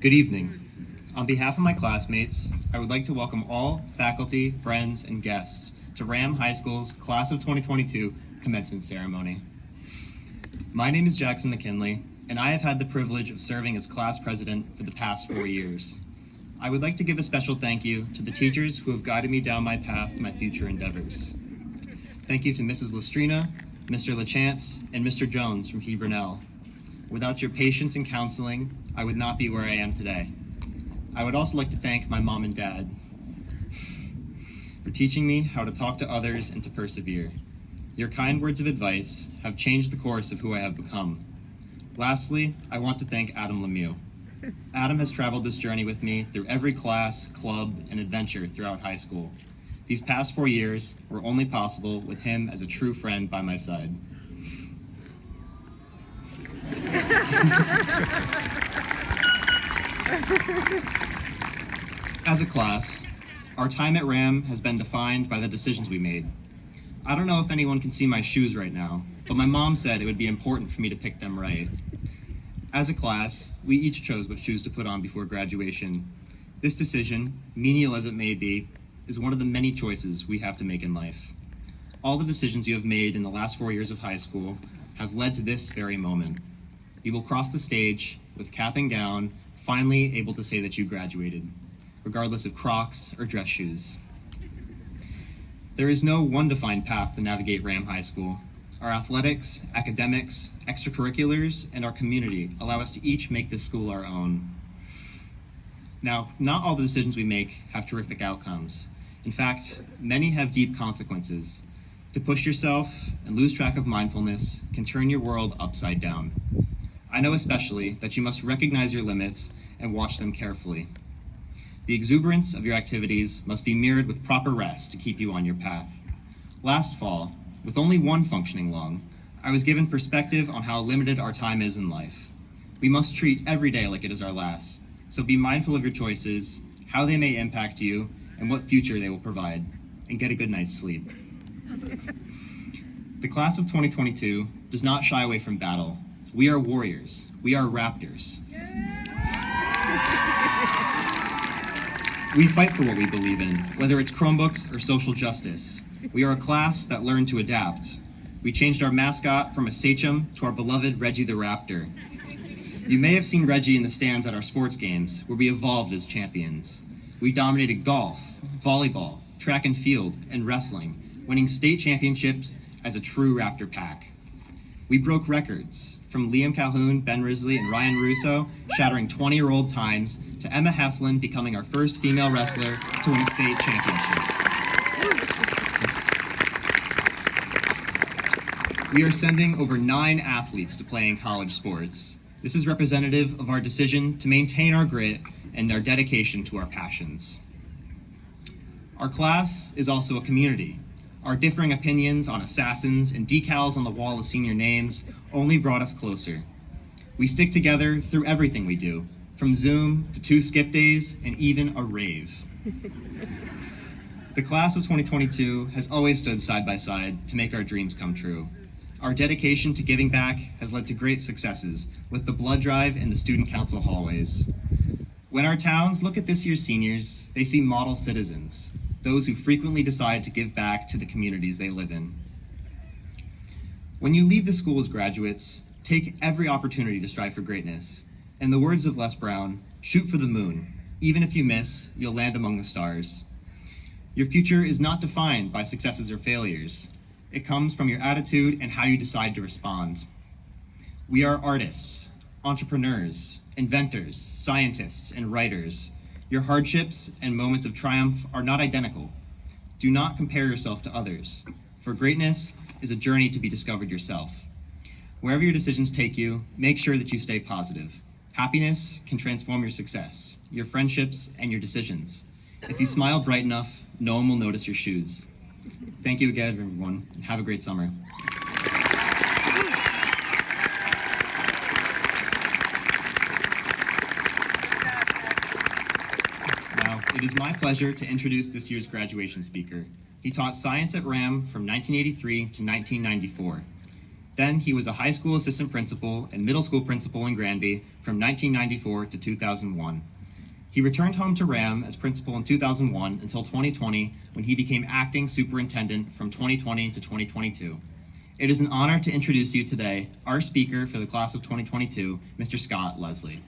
Good evening. On behalf of my classmates, I would like to welcome all faculty, friends, and guests to RHAM High School's Class of 2022 commencement ceremony. My name is Jackson McKinley, and I have had the privilege of serving as class president for the past 4 years. I would like to give a special thank you to the teachers who have guided me down my path to my future endeavors. Thank you to Mrs. Lestrina, Mr. LaChance, and Mr. Jones from Hebronell. Without your patience and counseling, I would not be where I am today. I would also like to thank my mom and dad for teaching me how to talk to others and to persevere. Your kind words of advice have changed the course of who I have become. Lastly, I want to thank Adam Lemieux. Adam has traveled this journey with me through every class, club, and adventure throughout high school. These past 4 years were only possible with him as a true friend by my side. As a class, our time at RHAM has been defined by the decisions we made. I don't know if anyone can see my shoes right now, but my mom said it would be important for me to pick them right. As a class, we each chose what shoes to put on before graduation. This decision, menial as it may be, is one of the many choices we have to make in life. All the decisions you have made in the last 4 years of high school have led to this very moment. You will cross the stage with cap and gown, finally able to say that you graduated, regardless of Crocs or dress shoes. There is no one defined path to navigate RHAM High School. Our athletics, academics, extracurriculars, and our community allow us to each make this school our own. Now, not all the decisions we make have terrific outcomes. In fact, many have deep consequences. To push yourself and lose track of mindfulness can turn your world upside down. I know especially that you must recognize your limits and watch them carefully. The exuberance of your activities must be mirrored with proper rest to keep you on your path. Last fall, with only one functioning lung, I was given perspective on how limited our time is in life. We must treat every day like it is our last, so be mindful of your choices, how they may impact you, and what future they will provide, and get a good night's sleep. The class of 2022 does not shy away from battle. We are warriors. We are raptors. We fight for what we believe in, whether it's Chromebooks or social justice. We are a class that learned to adapt. We changed our mascot from a sachem to our beloved Reggie the Raptor. You may have seen Reggie in the stands at our sports games, where we evolved as champions. We dominated golf, volleyball, track and field, and wrestling, winning state championships as a true Raptor pack. We broke records, from Liam Calhoun, Ben Risley, and Ryan Russo shattering 20-year-old times to Emma Heslin becoming our first female wrestler to win a state championship. We are sending over 9 athletes to play in college sports. This is representative of our decision to maintain our grit and our dedication to our passions. Our class is also a community. Our differing opinions on assassins and decals on the wall of senior names only brought us closer. We stick together through everything we do, from Zoom to 2 skip days and even a rave. The class of 2022 has always stood side by side to make our dreams come true. Our dedication to giving back has led to great successes with the blood drive in the student council hallways. When our towns look at this year's seniors, they see model citizens, those who frequently decide to give back to the communities they live in. When you leave the school as graduates, take every opportunity to strive for greatness. In the words of Les Brown, shoot for the moon. Even if you miss, you'll land among the stars. Your future is not defined by successes or failures. It comes from your attitude and how you decide to respond. We are artists, entrepreneurs, inventors, scientists, and writers. Your hardships and moments of triumph are not identical. Do not compare yourself to others, for greatness is a journey to be discovered yourself. Wherever your decisions take you, make sure that you stay positive. Happiness can transform your success, your friendships, and your decisions. If you smile bright enough, no one will notice your shoes. Thank you again, everyone, and have a great summer. It is my pleasure to introduce this year's graduation speaker. He taught science at RHAM from 1983 to 1994. Then he was a high school assistant principal and middle school principal in Granby from 1994 to 2001. He returned home to RHAM as principal in 2001 until 2020, when he became acting superintendent from 2020 to 2022. It is an honor to introduce you today, our speaker for the class of 2022, Mr. Scott Leslie.